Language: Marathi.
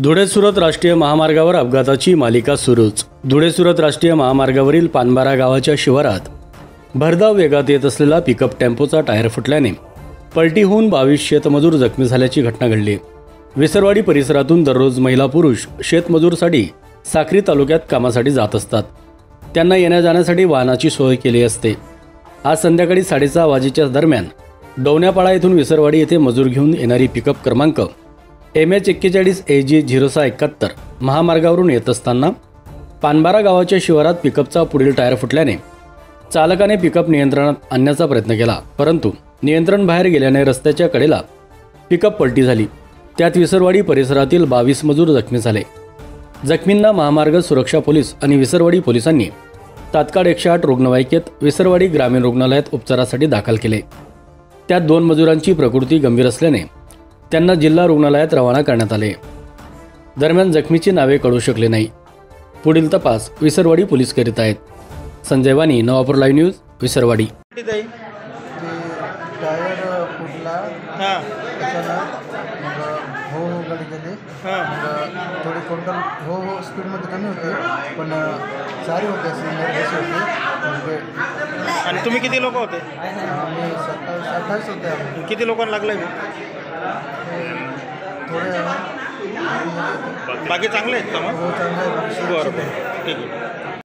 धुळे-सुरत राष्ट्रीय महामार्गावर अपघाताची मालिका सुरूच। धुळे-सुरत राष्ट्रीय महामार्गावरील पानबारा गावाच्या शिवारात भरधाव वेगात येत असलेला पिकअप टेम्पोचा टायर फुटल्याने पलटी होऊन 22 शेतमजूर जखमी झाल्याची घटना घडली। विसरवाडी परिसरातून दररोज महिला पुरुष शेतमजूरसाठी साक्री तालुक्यात कामासाठी जात असतात। त्यांना येण्या-जाण्यासाठी वाहनाची सोय केली असते। आज संध्याकाळी 6:30 वाजेच्या दरम्यान डोण्यापाडा येथून विसरवाडी येथे मजूर घेऊन येणारी पिकअप क्रमांक MH41 AG 0671 महामार्गावरून येत असताना पानबारा गावाच्या शिवारात पिकअपचा पुढील टायर फुटल्याने चालकाने पिकअप नियंत्रणात आणण्याचा प्रयत्न केला, परंतु नियंत्रण बाहेर गेल्याने रस्त्याच्या कडेला पिकअप पलटी झाली। त्यात विसरवाडी परिसरातील 22 मजूर जखमी झाले। जखमींना महामार्ग सुरक्षा पोलीस आणि विसरवाडी पोलिसांनी तात्काळ 108 रुग्णवाहिकेत विसरवाडी ग्रामीण रुग्णालयात उपचारासाठी दाखल केले। त्यात 2 मजुरांची प्रकृती गंभीर असल्याने त्यांना जिल्हा रुग्णालयात रवाना करण्यात आले। दरम्यान जखमीची नावे कळू शकले नाही। पुढील तपास विसरवाडी पोलीस करीत आहेत। Sanjay Wani, Navapur live news, Visarwadi. Tyre फुटला हो गाडी गेली। थोडी कंट्रोल हो स्पीडमध्ये कमी होती, पण सारी होते होते। आणि तुम्ही किती लोक होते? आम्ही 27-28 होते। किती लोकांना लागलं? थोडे बाकी चांगले आहेत का मग? हो चांगले आहे। बरं, ठीक आहे।